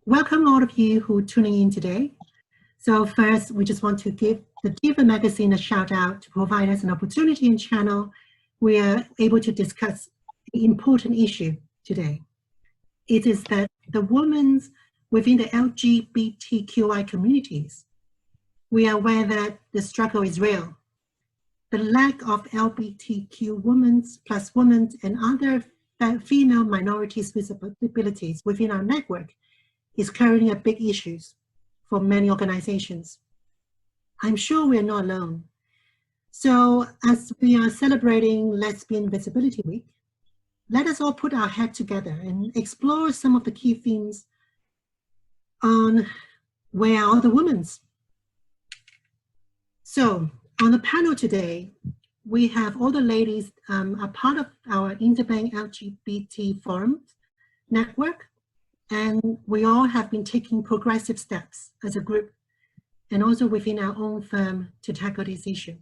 Welcome all of you who are tuning in today. So first, we just want to give the DIVA magazine a shout out to provide us an opportunity and channel. We are able to discuss the important issue today. It is that the women within the LGBTQI communities, we are aware that the struggle is real. The lack of LGBTQ women plus women and other female minorities visibilities within our network is currently a big issue for many organizations. I'm sure we're not alone. So as we are celebrating Lesbian Visibility Week, let us all put our head together and explore some of the key themes on where are the women. So on the panel today, we have all the ladies are part of our Interbank LGBT Forum network, and we all have been taking progressive steps as a group and also within our own firm to tackle this issue.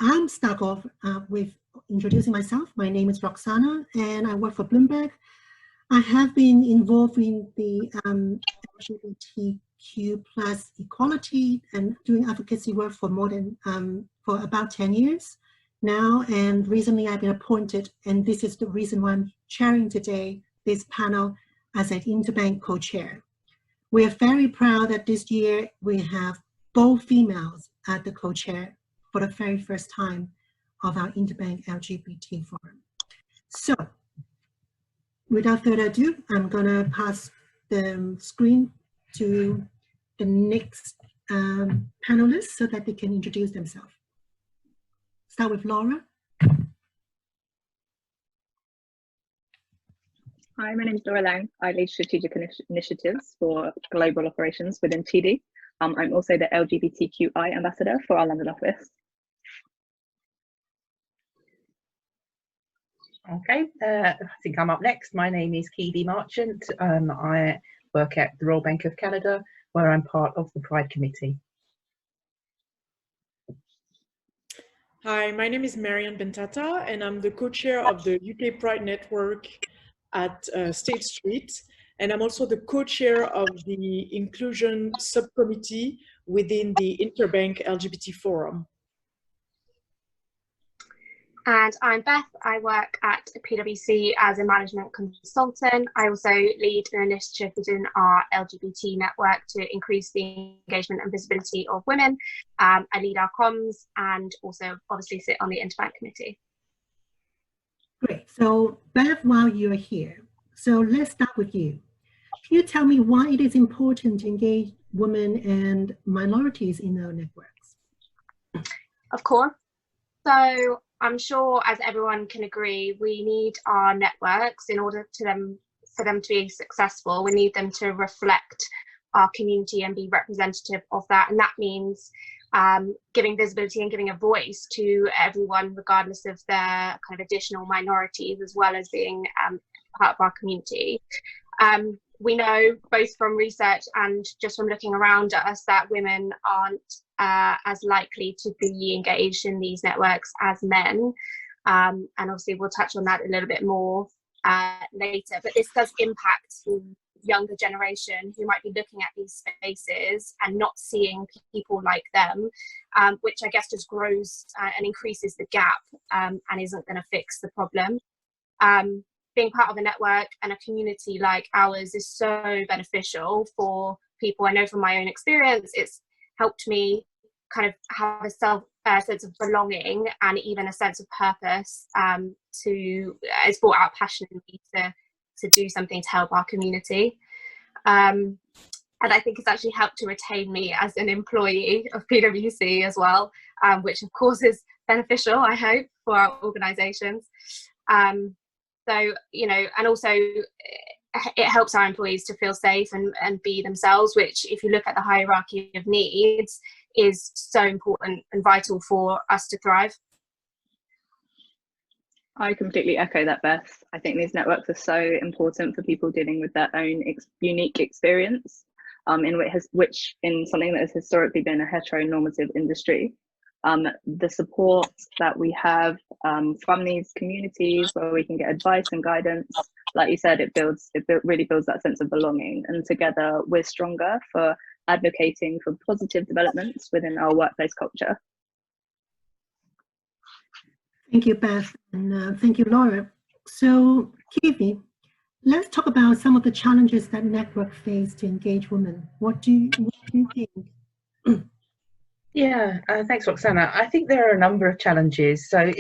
I'm start off with introducing myself. My name is Roxana and I work for Bloomberg. I have been involved in the LGBTQ plus equality and doing advocacy work for more than, for about 10 years now. And recently I've been appointed, and this is the reason why I'm chairing today this panel as an Interbank co-chair. We are very proud that this year we have both females at the co-chair for the very first time of our Interbank LGBT Forum. So, without further ado, I'm gonna pass the screen to the next panelists so that they can introduce themselves. Start with Laura. Hi, my name is Laura Laing. I lead strategic initiatives for global operations within TD. I'm also the LGBTQI ambassador for our London office. Okay, I think I'm up next. My name is Keavy Marchant. I work at the Royal Bank of Canada, where I'm part of the Pride Committee. Hi, my name is Marian Bentata, and I'm the co-chair of the UK Pride Network at State Street, and I'm also the co-chair of the inclusion subcommittee within the Interbank LGBT Forum. And I'm Beth. I work at PwC as a management consultant. I also lead an initiative within our LGBT network to increase the engagement and visibility of women. I lead our comms and also obviously sit on the Interbank committee. Great. So Beth, while you're here, so let's start with you. Can you tell me why it is important to engage women and minorities in our networks? Of course. So I'm sure, as everyone can agree, we need our networks in order for them to be successful. We need them to reflect our community and be representative of that. And that means giving visibility and giving a voice to everyone, regardless of their kind of additional minorities, as well as being part of our community. We know both from research and just from looking around us that women aren't as likely to be engaged in these networks as men. And obviously we'll touch on that a little bit more later, but this does impact the younger generation who might be looking at these spaces and not seeing people like them, which I guess just grows and increases the gap and isn't going to fix the problem. Being part of a network and a community like ours is so beneficial for people. I know from my own experience, it's helped me kind of have a sense of belonging and even a sense of purpose. It's brought out passion in me to do something to help our community. And I think it's actually helped to retain me as an employee of PwC as well, which of course is beneficial, I hope, for our organisations. So, you know, and also it helps our employees to feel safe and be themselves, which if you look at the hierarchy of needs is so important and vital for us to thrive. I completely echo that, Beth. I think these networks are so important for people dealing with their own unique experience, which in something that has historically been a heteronormative industry. The support that we have from these communities where we can get advice and guidance like you said, it really builds that sense of belonging, and together we're stronger for advocating for positive developments within our workplace culture. Thank you, Beth, and thank you, Laura. So, Keavy, let's talk about some of the challenges that network face to engage women. What do you think? Yeah, thanks, Roxana. I think there are a number of challenges. So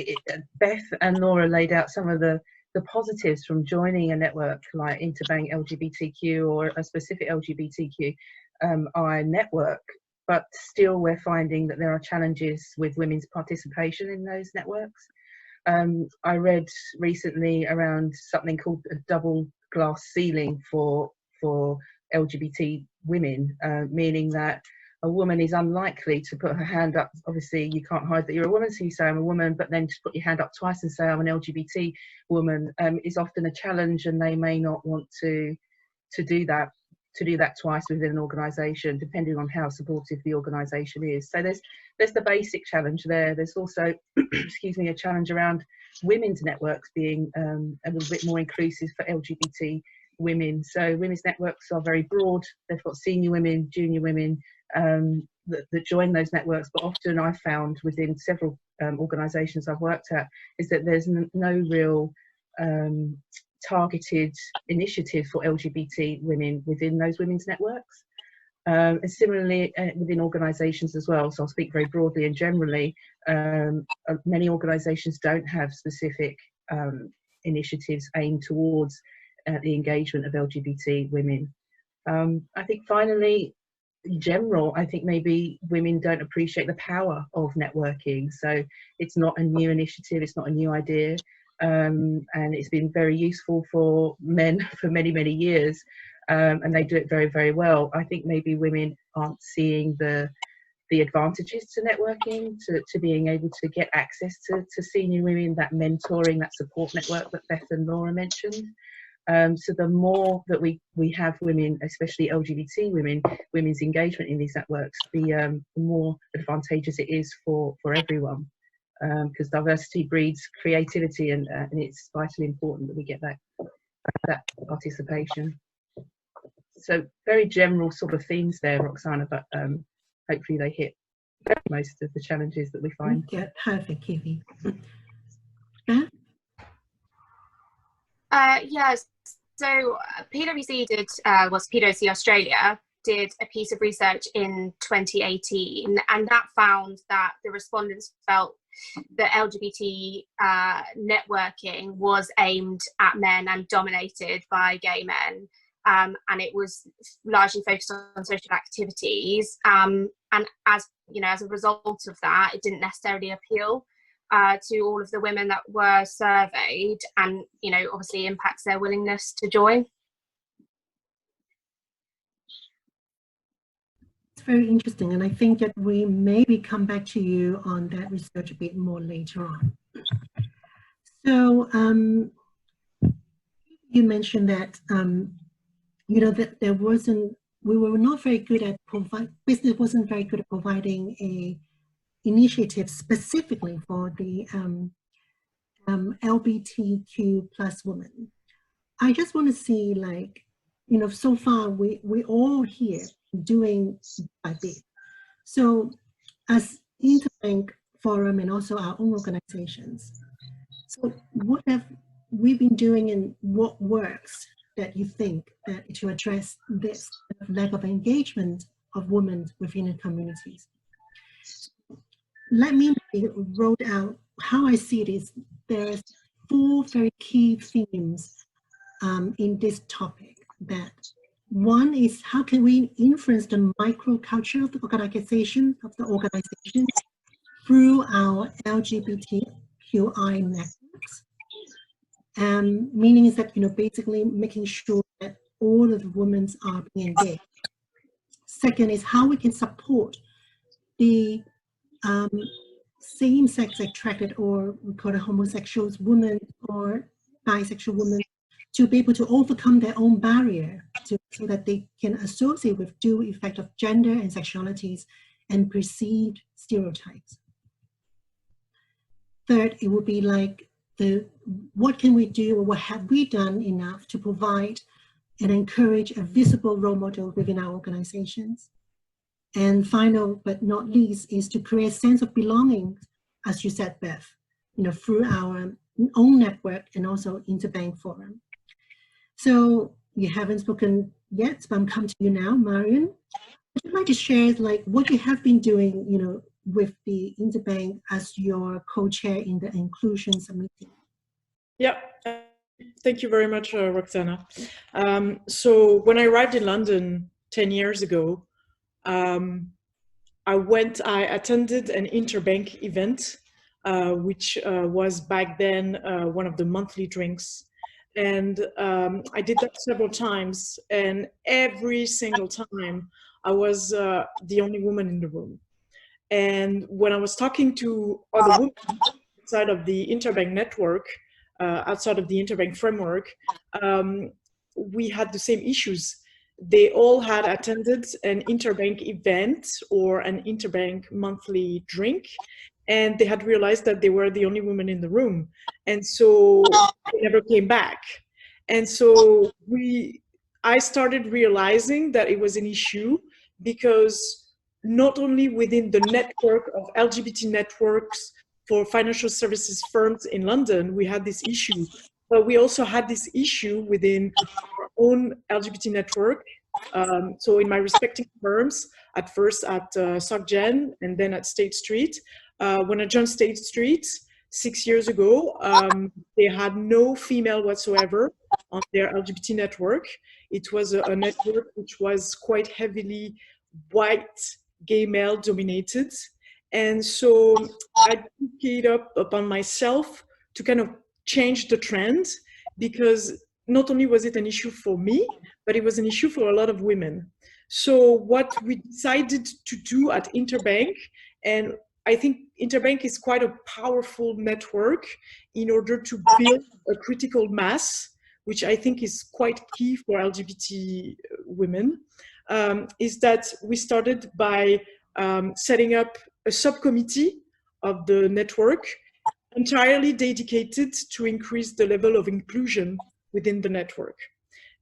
Beth and Laura laid out some of the positives from joining a network like Interbank LGBTQ or a specific LGBTQI network, but still we're finding that there are challenges with women's participation in those networks. I read recently around something called a double glass ceiling for LGBT women, meaning that a woman is unlikely to put her hand up. Obviously, you can't hide that you're a woman, so you say I'm a woman, but then to put your hand up twice and say I'm an LGBT woman is often a challenge, and they may not want to do that twice within an organisation, depending on how supportive the organisation is. So there's the basic challenge there. There's also, excuse me, a challenge around women's networks being a little bit more inclusive for LGBT women. So women's networks are very broad. They've got senior women, junior women that join those networks, but often I've found within several organisations I've worked at is that there's no real targeted initiative for LGBT women within those women's networks. And similarly within organisations as well, so I'll speak very broadly and generally, many organisations don't have specific initiatives aimed towards the engagement of LGBT women. I think finally, in general, I think maybe women don't appreciate the power of networking. So it's not a new initiative, it's not a new idea. And it's been very useful for men for many, many years, and they do it very, very well. I think maybe women aren't seeing the advantages to networking, to being able to get access to senior women, that mentoring, that support network that Beth and Laura mentioned. So the more that we have women, especially LGBT women, women's engagement in these networks, the more advantageous it is for everyone. Because diversity breeds creativity, and it's vitally important that we get that participation. So very general sort of themes there, Roxana, but hopefully they hit most of the challenges that we find. Yeah, perfect, Keavy. Yes, so PwC PwC Australia did a piece of research in 2018, and that found that the respondents felt that LGBT networking was aimed at men and dominated by gay men, and it was largely focused on social activities, and as you know, as a result of that, it didn't necessarily appeal to all of the women that were surveyed, and you know, obviously impacts their willingness to join. It's very interesting, and I think that we maybe come back to you on that research a bit more later on. So you mentioned that you know, that we were not very good at business wasn't very good at providing a initiative specifically for the LGBTQ plus women. I just want to see, like, you know, so far we all here doing a bit. So as Interbank Forum and also our own organizations, so what have we been doing and what works that you think that to address this lack of engagement of women within the communities? Let me wrote out how I see it is there's 4 very key themes in this topic. That one is, how can we influence the microculture of the organization through our LGBTQI networks? Meaning is that, you know, basically making sure that all of the women are being engaged. Second is how we can support the same-sex attracted, or we call it homosexuals, women or bisexual women, to be able to overcome their own barrier so that they can associate with dual effect of gender and sexualities and perceived stereotypes. Third, it would be like what can we do, or what have we done enough to provide and encourage a visible role model within our organizations. And final but not least is to create a sense of belonging, as you said, Beth, through our own network and also Interbank Forum. So you haven't spoken yet, but I'm coming to you now, Marion. Would you like to share what you have been doing, with the Interbank as your co-chair in the Inclusion Summit? Yeah, thank you very much, Roxana. So when I arrived in London 10 years ago, I attended an Interbank event, which was back then one of the monthly drinks. And I did that several times, and every single time I was the only woman in the room. And when I was talking to other women outside of the Interbank network, outside of the Interbank framework, we had the same issues. They all had attended an Interbank event or an Interbank monthly drink, and they had realized that they were the only woman in the room. And so they never came back. And so I started realizing that it was an issue, because not only within the network of LGBT networks for financial services firms in London, we had this issue, but we also had this issue within our own LGBT network. So in my respective firms, at first at SocGen and then at State Street. When I joined State Street 6 years ago, they had no female whatsoever on their LGBT network. It was a network which was quite heavily white, gay male dominated. And so I took it upon myself to kind of change the trend, because not only was it an issue for me, but it was an issue for a lot of women. So what we decided to do at Interbank, and I think Interbank is quite a powerful network in order to build a critical mass, which I think is quite key for LGBT women, is that we started by setting up a subcommittee of the network entirely dedicated to increase the level of inclusion within the network.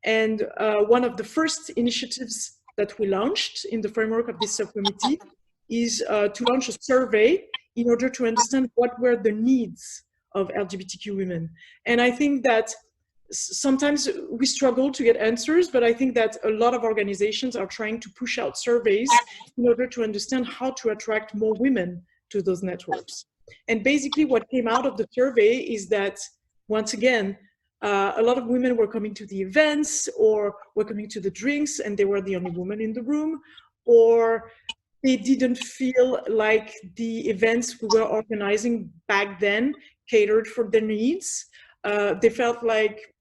And one of the first initiatives that we launched in the framework of this subcommittee is to launch a survey in order to understand what were the needs of LGBTQ women. And I think that sometimes we struggle to get answers, but I think that a lot of organizations are trying to push out surveys in order to understand how to attract more women to those networks. And basically what came out of the survey is that, once again, a lot of women were coming to the events or were coming to the drinks and they were the only woman in the room, or they didn't feel like the events we were organizing back then catered for their needs. They felt like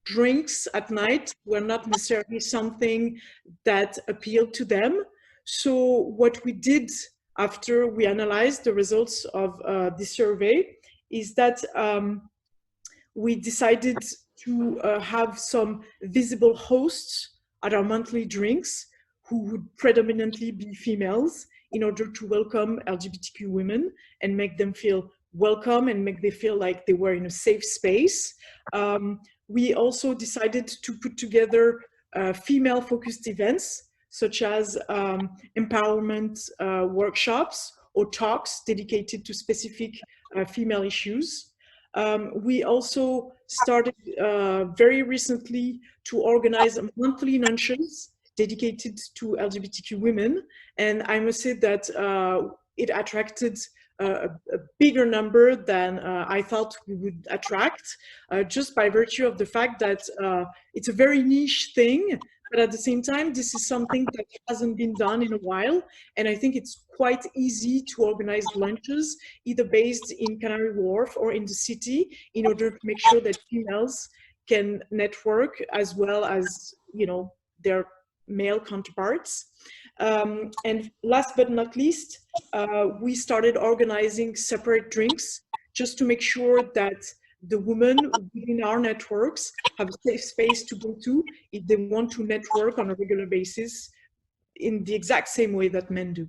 drinks at night were not necessarily something that appealed to them. So what we did after we analyzed the results of this survey is that we decided to have some visible hosts at our monthly drinks who would predominantly be females in order to welcome LGBTQ women and make them feel welcome and make them feel like they were in a safe space. We also decided to put together female-focused events, such as empowerment workshops or talks dedicated to specific female issues. We also started very recently to organize monthly luncheons dedicated to LGBTQ women. And I must say that it attracted a bigger number than I thought we would attract, just by virtue of the fact that it's a very niche thing, but at the same time, this is something that hasn't been done in a while. And I think it's quite easy to organize lunches, either based in Canary Wharf or in the city, in order to make sure that females can network as well as, you know, their male counterparts. And last but not least, we started organizing separate drinks just to make sure that the women within our networks have a safe space to go to if they want to network on a regular basis in the exact same way that men do.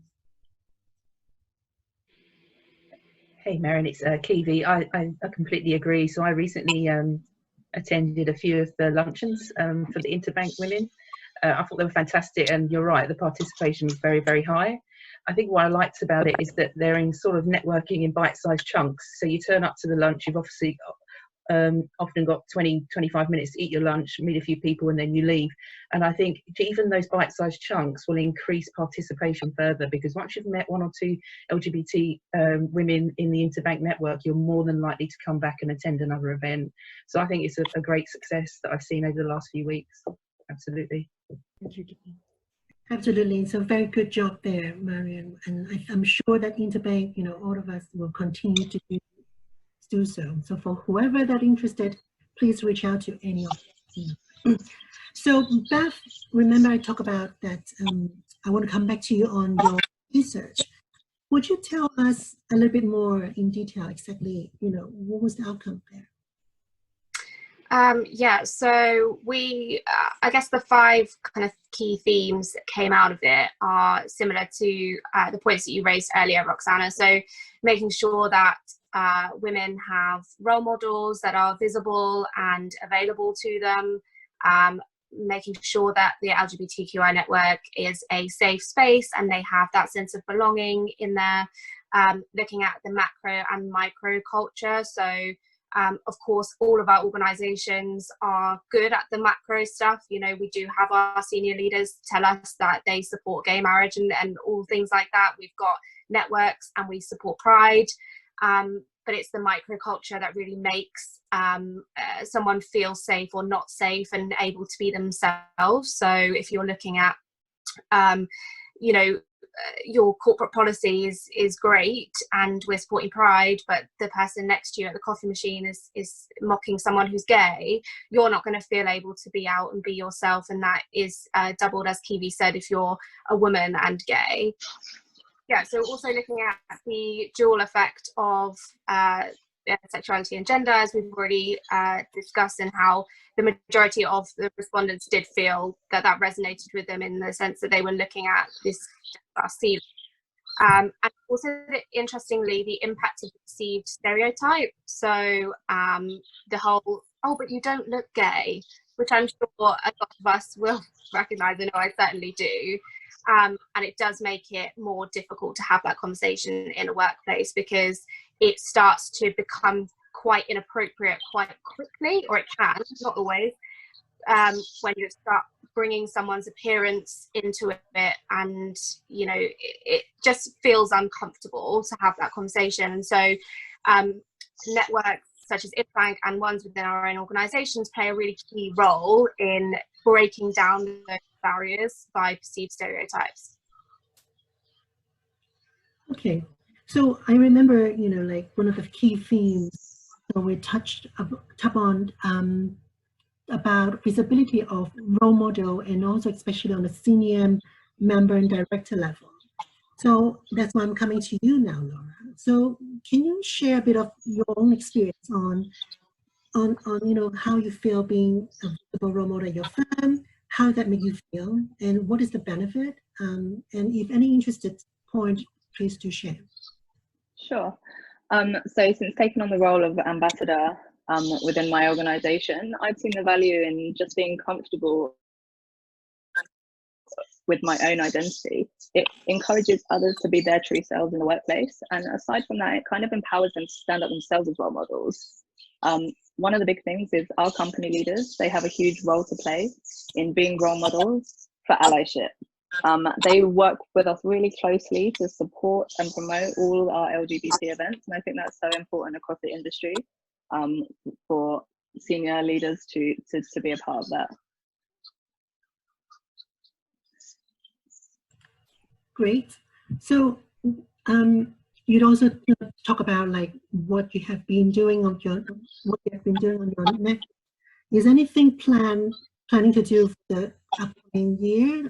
Hey Marion, it's Keavy. I completely agree. So I recently attended a few of the luncheons for the Interbank Women. I thought they were fantastic, and you're right, the participation was very, very high. I think what I liked about it is that they're in sort of networking in bite-sized chunks. So you turn up to the lunch, you've obviously often got 20-25 minutes to eat your lunch, meet a few people, and then you leave. And I think even those bite-sized chunks will increase participation further, because once you've met one or two LGBT women in the Interbank network, you're more than likely to come back and attend another event. So I think it's a great success that I've seen over the last few weeks. Absolutely. Thank you. Absolutely. So very good job there, Marion. And I'm sure that Interbank, all of us will continue to do so. So for whoever that interested, please reach out to any of them. So Beth, remember I talked about that, I want to come back to you on your research. Would you tell us a little bit more in detail exactly, what was the outcome there? Yeah, so we, I guess the 5 kind of key themes that came out of it are similar to the points that you raised earlier, Roxana. So making sure that women have role models that are visible and available to them, making sure that the LGBTQI network is a safe space and they have that sense of belonging in there, looking at the macro and micro culture. So of course, all of our organisations are good at the macro stuff. We do have our senior leaders tell us that they support gay marriage and all things like that. We've got networks and we support Pride. But it's the microculture that really makes someone feel safe or not safe and able to be themselves. So if you're looking at, your corporate policy is great and we're supporting Pride, but the person next to you at the coffee machine is mocking someone who's gay, you're not going to feel able to be out and be yourself. And that is doubled, as Keavy said, if you're a woman and gay. Yeah, so also looking at the dual effect of sexuality and gender, as we've already discussed, and how the majority of the respondents did feel that resonated with them in the sense that they were looking at this scene. And also, interestingly, the impact of perceived stereotype. So the whole, oh, but you don't look gay, which I'm sure a lot of us will recognise. I know I certainly do. And it does make it more difficult to have that conversation in a workplace, because it starts to become quite inappropriate quite quickly, or it can, not always, when you start bringing someone's appearance into it, and it just feels uncomfortable to have that conversation. And so networks such as Interbank and ones within our own organisations play a really key role in breaking down those barriers by perceived stereotypes. Okay, so I remember, like one of the key themes that we touched upon about visibility of role model, and also especially on the senior member and director level. So that's why I'm coming to you now, Laura. So can you share a bit of your own experience on how you feel being a visible role model at your firm? How does that make you feel, and what is the benefit? And if any interested point, please do share. Sure. So since taking on the role of ambassador within my organisation, I've seen the value in just being comfortable with my own identity. It encourages others to be their true selves in the workplace, and aside from that, it kind of empowers them to stand up themselves as role models. One of the big things is our company leaders. They have a huge role to play in being role models for allyship. They work with us really closely to support and promote all our LGBT events, and I think that's so important across the industry for senior leaders to be a part of that. Great. So you'd also talk about like what you have been doing on your neck. Is anything planning to do for the upcoming year?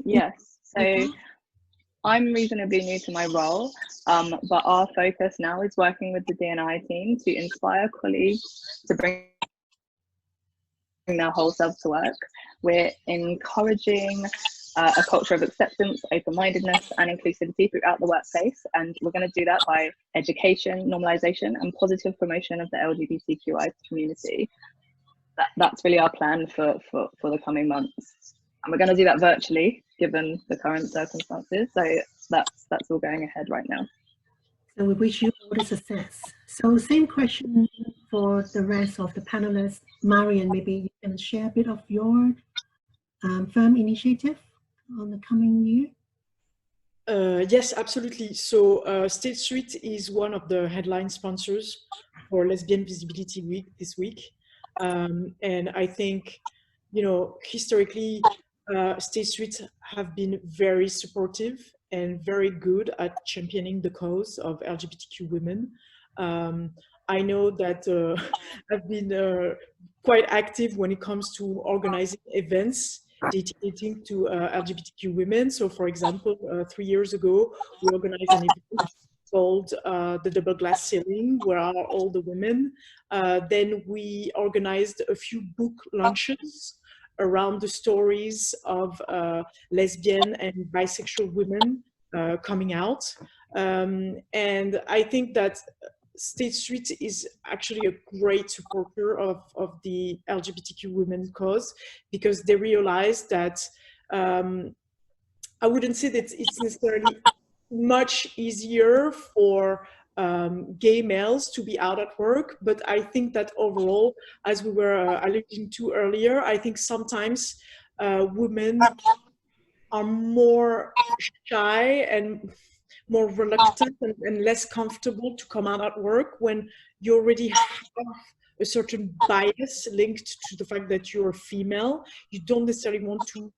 Yes. So I'm reasonably new to my role, but our focus now is working with the D&I team to inspire colleagues to bring their whole selves to work. We're encouraging a culture of acceptance, open-mindedness and inclusivity throughout the workplace. And we're going to do that by education, normalization and positive promotion of the LGBTQI community. That's really our plan for the coming months. And we're going to do that virtually, given the current circumstances. So that's all going ahead right now. So we wish you all the success. So same question for the rest of the panelists. Marion, maybe you can share a bit of your firm initiative on the coming year. Yes, absolutely. So State Street is one of the headline sponsors for Lesbian Visibility Week this week. And I think, you know, historically, State Street have been very supportive and very good at championing the cause of LGBTQ women. I know that I've been quite active when it comes to organizing events dedicating to LGBTQ women. So for example, 3 years ago, we organized an event called the Double Glass Ceiling, where are all the women. Then we organized a few book launches around the stories of lesbian and bisexual women coming out. And I think that State Street is actually a great supporter of the LGBTQ women cause, because they realize that I wouldn't say that it's necessarily much easier for gay males to be out at work, but I think that overall, as we were alluding to earlier, I think sometimes women are more shy and more reluctant and less comfortable to come out at work when you already have a certain bias linked to the fact that you're female. You don't necessarily want to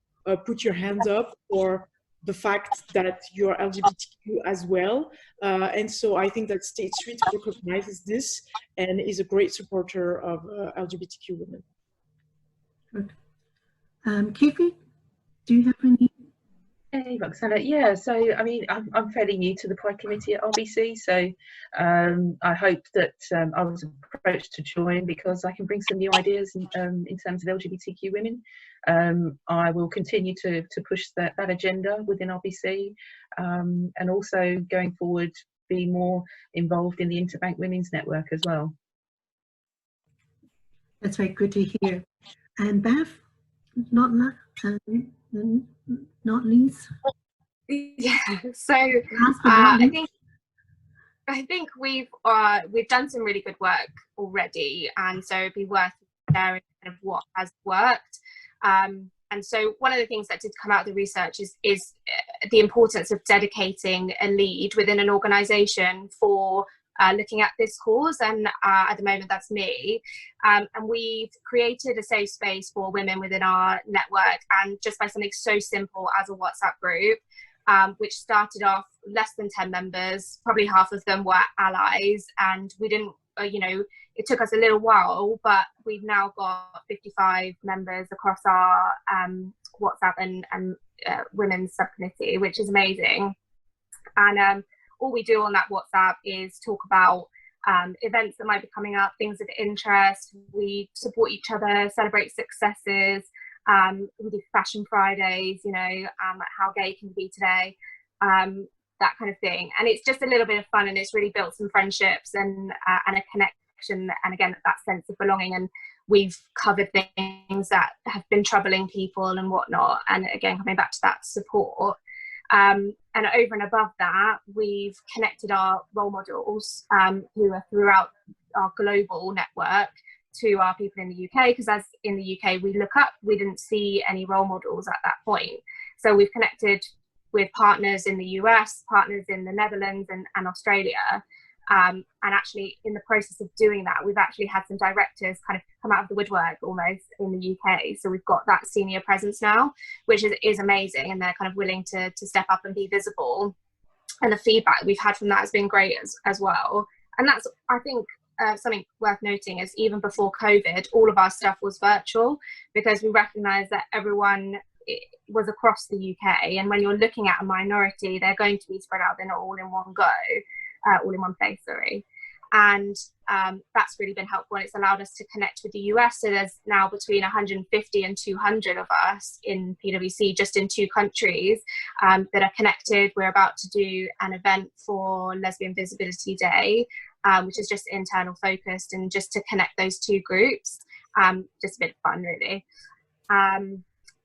put your hands up for the fact that you're LGBTQ as well. And so I think that State Street recognizes this and is a great supporter of LGBTQ women. Good. Keavy, do you have any? Hey, Roxana. Yeah, so I mean, I'm fairly new to the Pride Committee at RBC, so I hope that I was approached to join because I can bring some new ideas in terms of LGBTQ women. I will continue to push that agenda within RBC, and also going forward be more involved in the Interbank Women's Network as well. That's very good to hear. And Beth, not least. Yeah. So I think we've done some really good work already, and so it'd be worth sharing kind of what has worked. And so one of the things that did come out of the research is the importance of dedicating a lead within an organisation for looking at this cause, and at the moment that's me. And we've created a safe space for women within our network, and just by something so simple as a WhatsApp group, which started off less than 10 members, probably half of them were allies, and we didn't, you know, it took us a little while, but we've now got 55 members across our WhatsApp and women's subcommittee, which is amazing. And all we do on that WhatsApp is talk about events that might be coming up, things of interest. We support each other, celebrate successes. We do fashion Fridays, you know, how gay can you be today, that kind of thing. And it's just a little bit of fun, and it's really built some friendships and a connection, and again, that sense of belonging. And we've covered things that have been troubling people and whatnot. And again, coming back to that support. And over and above that, we've connected our role models who are throughout our global network to our people in the UK, because as in the UK we look up, we didn't see any role models at that point. So we've connected with partners in the US, partners in the Netherlands and Australia. And actually in the process of doing that, we've actually had some directors kind of come out of the woodwork almost in the UK. So we've got that senior presence now, which is amazing. And they're kind of willing to step up and be visible. And the feedback we've had from that has been great as well. And that's, I think, something worth noting is even before COVID, all of our stuff was virtual, because we recognised that everyone was across the UK. And when you're looking at a minority, they're going to be spread out. They're not all in one go. All in one place, sorry. And that's really been helpful, and it's allowed us to connect with the US. So there's now between 150 and 200 of us in PwC, just in 2 countries, that are connected. We're about to do an event for Lesbian Visibility Day, which is just internal focused, and just to connect those 2 groups. Just a bit fun, really. And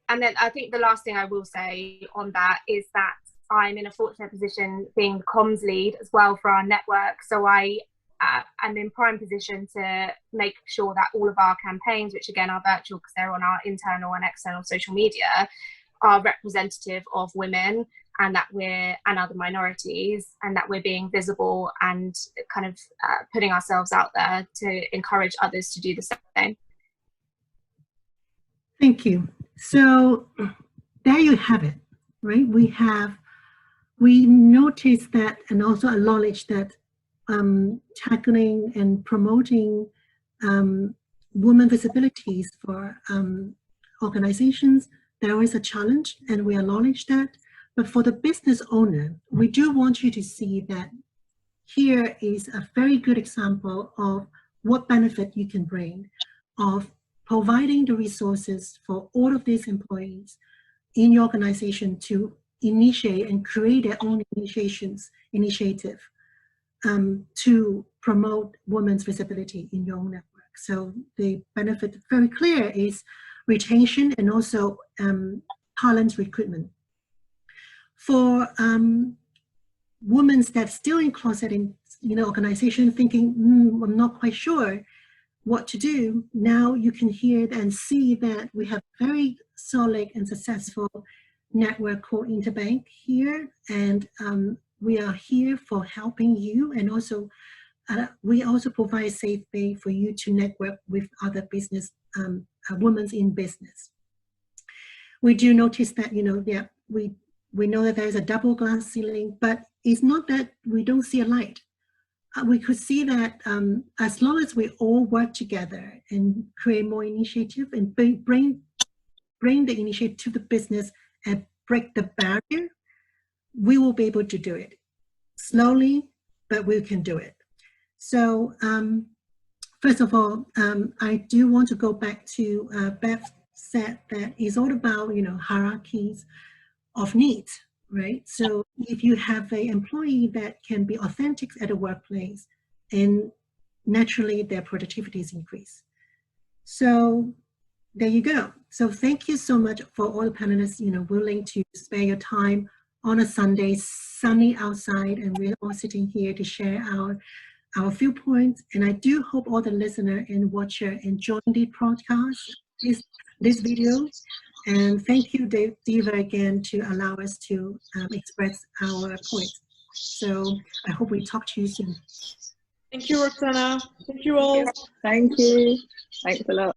then I think the last thing I will say on that is that I'm in a fortunate position being the comms lead as well for our network. So I'm in prime position to make sure that all of our campaigns, which again are virtual because they're on our internal and external social media, are representative of women and other minorities, and that we're being visible and kind of putting ourselves out there to encourage others to do the same. Thank you. So there you have it, right? We noticed that, and also acknowledge that tackling and promoting women visibilities for organizations, there is a challenge, and we acknowledge that. But for the business owner, we do want you to see that here is a very good example of what benefit you can bring of providing the resources for all of these employees in your organization to initiate and create their own initiative to promote women's visibility in your own network. So the benefit, very clear, is retention and also talent recruitment. For women that's still in closet in organization, thinking, I'm not quite sure what to do, now you can hear and see that we have very solid and successful network called Interbank here, and we are here for helping you, and also we also provide a safe way for you to network with other business women in business. We do notice that we know that there is a double glass ceiling, but it's not that we don't see a light. We could see that as long as we all work together and create more initiative and bring the initiative to the business and break the barrier, we will be able to do it. Slowly, but we can do it. So first of all, I do want to go back to Beth said that it's all about hierarchies of needs, right? So if you have an employee that can be authentic at a workplace, and naturally their productivity is increased. So there you go. So thank you so much for all the panelists, willing to spare your time on a Sunday, sunny outside, and we're all sitting here to share our viewpoints. And I do hope all the listener and watcher enjoy the podcast, this video. And thank you, DIVA, again, to allow us to express our points. So I hope we talk to you soon. Thank you, Roxana. Thank you all. Thank you. Thanks a lot.